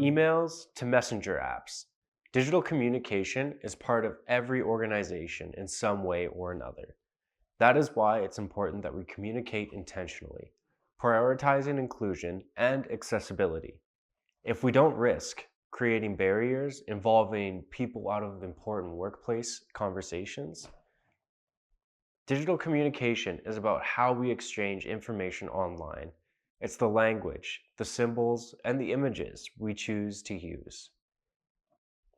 emails to messenger apps, digital communication is part of every organization in some way or another. That is why it's important that we communicate intentionally, prioritizing inclusion and accessibility. If we don't risk creating barriers involving people out of important workplace conversations, digital communication is about how we exchange information online. It's the language, the symbols, and the images we choose to use.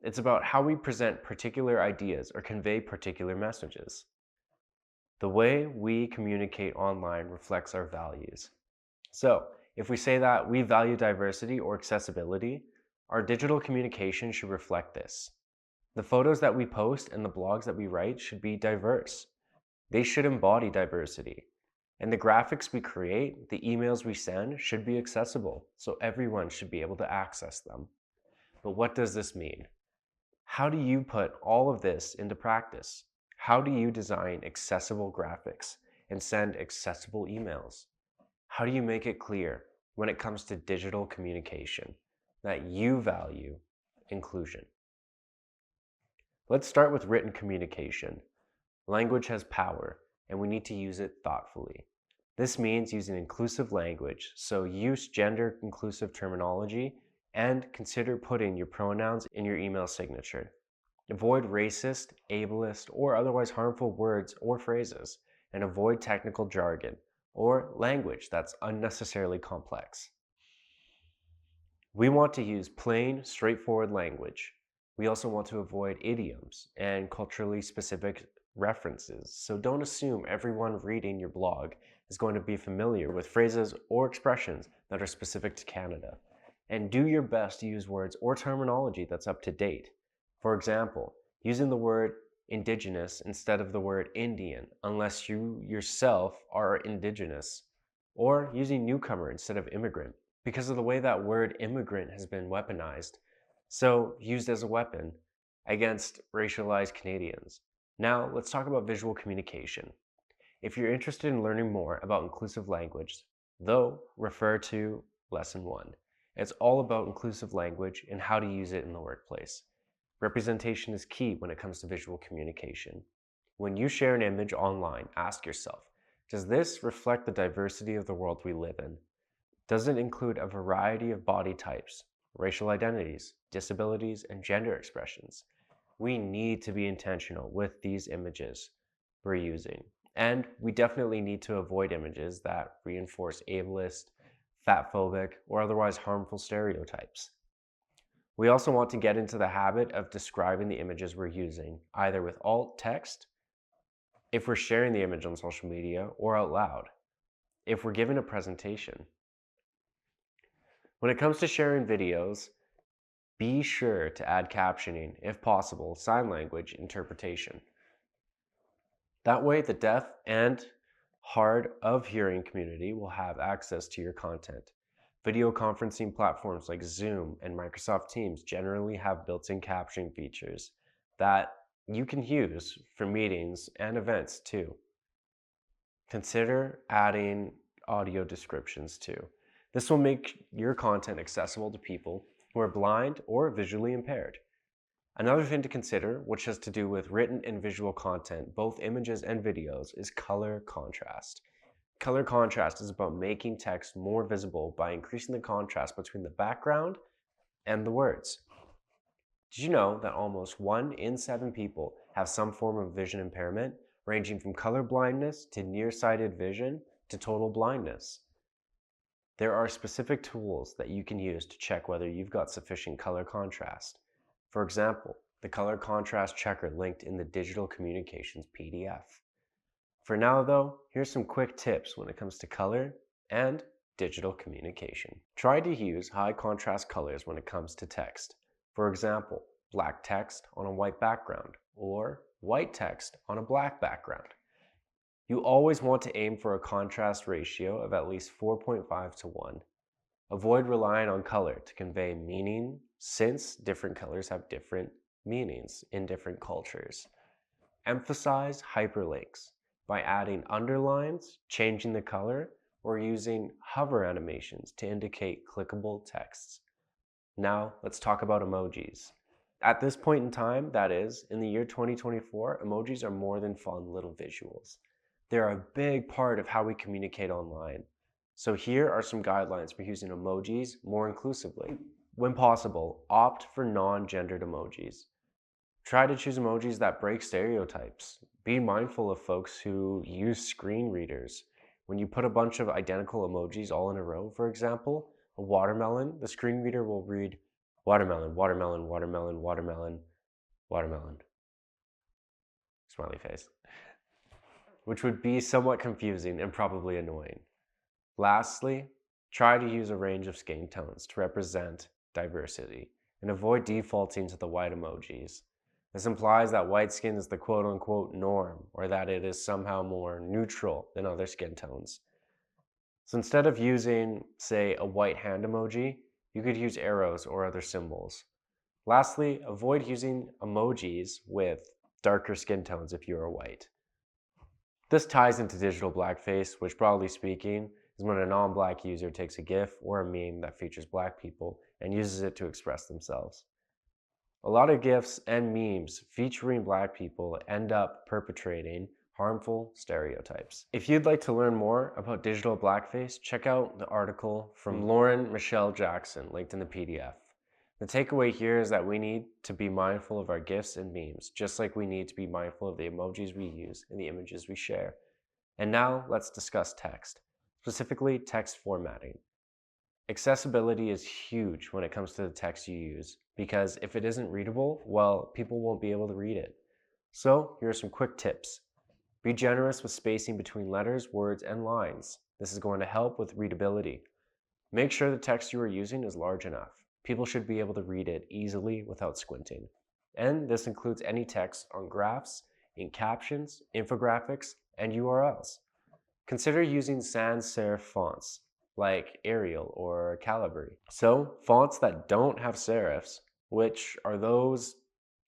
It's about how we present particular ideas or convey particular messages. The way we communicate online reflects our values. So, if we say that we value diversity or accessibility, our digital communication should reflect this. The photos that we post and the blogs that we write should be diverse. They should embody diversity. And the graphics we create, the emails we send, should be accessible, so everyone should be able to access them. But what does this mean? How do you put all of this into practice? How do you design accessible graphics and send accessible emails? How do you make it clear when it comes to digital communication that you value inclusion? Let's start with written communication. Language has power, and we need to use it thoughtfully. This means using inclusive language, so use gender inclusive terminology and consider putting your pronouns in your email signature. Avoid racist, ableist, or otherwise harmful words or phrases, and avoid technical jargon or language that's unnecessarily complex. We want to use plain, straightforward language. We also want to avoid idioms and culturally specific references, so don't assume everyone reading your blog is going to be familiar with phrases or expressions that are specific to Canada. And do your best to use words or terminology that's up to date. For example, using the word Indigenous instead of the word Indian, unless you yourself are Indigenous, or using newcomer instead of immigrant, because of the way that word immigrant has been weaponized, so used as a weapon against racialized Canadians. Now, let's talk about visual communication. If you're interested in learning more about inclusive language, though, refer to Lesson 1. It's all about inclusive language and how to use it in the workplace. Representation is key when it comes to visual communication. When you share an image online, ask yourself, does this reflect the diversity of the world we live in? Does it include a variety of body types, racial identities, disabilities, and gender expressions? We need to be intentional with these images we're using. And we definitely need to avoid images that reinforce ableist, fatphobic, or otherwise harmful stereotypes. We also want to get into the habit of describing the images we're using, either with alt text, if we're sharing the image on social media, or out loud, if we're giving a presentation. When it comes to sharing videos, be sure to add captioning, if possible, sign language interpretation. That way, the deaf and hard of hearing community will have access to your content. Video conferencing platforms like Zoom and Microsoft Teams generally have built-in captioning features that you can use for meetings and events too. Consider adding audio descriptions too. This will make your content accessible to people who are blind or visually impaired. Another thing to consider, which has to do with written and visual content, both images and videos, is color contrast. Color contrast is about making text more visible by increasing the contrast between the background and the words. Did you know that almost 1 in 7 people have some form of vision impairment, ranging from color blindness to nearsighted vision to total blindness? There are specific tools that you can use to check whether you've got sufficient color contrast. For example, the color contrast checker linked in the Digital Communications PDF. For now though, here's some quick tips when it comes to color and digital communication. Try to use high contrast colors when it comes to text. For example, black text on a white background or white text on a black background. You always want to aim for a contrast ratio of at least 4.5 to 1. Avoid relying on color to convey meaning, since different colors have different meanings in different cultures. Emphasize hyperlinks by adding underlines, changing the color, or using hover animations to indicate clickable texts. Now, let's talk about emojis. At this point in time, that is, in the year 2024, emojis are more than fun little visuals. They're a big part of how we communicate online. So here are some guidelines for using emojis more inclusively. When possible, opt for non-gendered emojis. Try to choose emojis that break stereotypes. Be mindful of folks who use screen readers. When you put a bunch of identical emojis all in a row, for example, a watermelon, the screen reader will read watermelon, watermelon, watermelon, watermelon, watermelon. Smiley face. Which would be somewhat confusing and probably annoying. Lastly, try to use a range of skin tones to represent diversity and avoid defaulting to the white emojis. This implies that white skin is the quote-unquote norm, or that it is somehow more neutral than other skin tones. So instead of using, say, a white hand emoji, you could use arrows or other symbols. Lastly, avoid using emojis with darker skin tones if you are white. This ties into digital blackface, which broadly speaking is when a non-black user takes a GIF or a meme that features black people and uses it to express themselves. A lot of GIFs and memes featuring black people end up perpetrating harmful stereotypes. If you'd like to learn more about digital blackface, check out the article from Lauren Michelle Jackson, linked in the PDF. The takeaway here is that we need to be mindful of our GIFs and memes, just like we need to be mindful of the emojis we use and the images we share. And now let's discuss text, specifically text formatting. Accessibility is huge when it comes to the text you use, because if it isn't readable, well, people won't be able to read it. So here are some quick tips. Be generous with spacing between letters, words, and lines. This is going to help with readability. Make sure the text you are using is large enough. People should be able to read it easily without squinting. And this includes any text on graphs, in captions, infographics, and URLs. Consider using sans serif fonts like Arial or Calibri. So fonts that don't have serifs, which are those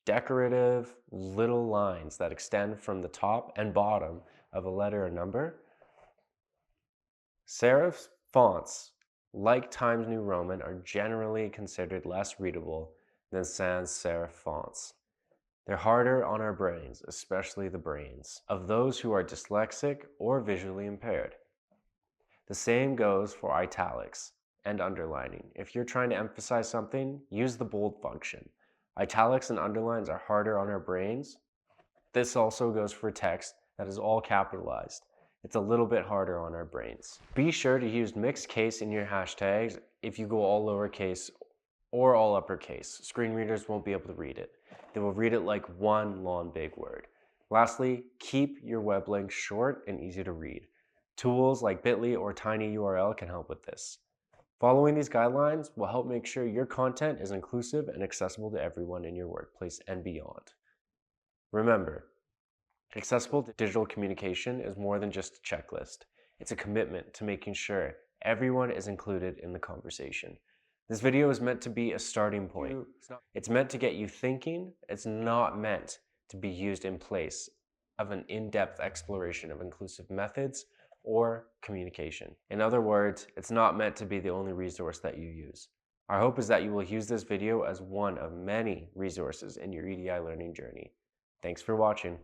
decorative little lines that extend from the top and bottom of a letter or number. Serif fonts, like Times New Roman, are generally considered less readable than sans serif fonts. They're harder on our brains, especially the brains of those who are dyslexic or visually impaired. The same goes for italics and underlining. If you're trying to emphasize something, use the bold function. Italics and underlines are harder on our brains. This also goes for text that is all capitalized. It's a little bit harder on our brains. Be sure to use mixed case in your hashtags if you go all lowercase or all uppercase. Screen readers won't be able to read it. They will read it like one long big word. Lastly, keep your web links short and easy to read. Tools like Bitly or tinyurl can help with this. Following these guidelines will help make sure your content is inclusive and accessible to everyone in your workplace and beyond. Remember, accessible digital communication is more than just a checklist. It's a commitment to making sure everyone is included in the conversation. This video is meant to be a starting point. It's meant to get you thinking. It's not meant to be used in place of an in-depth exploration of inclusive methods or communication. In other words, it's not meant to be the only resource that you use. Our hope is that you will use this video as one of many resources in your EDI learning journey. Thanks for watching.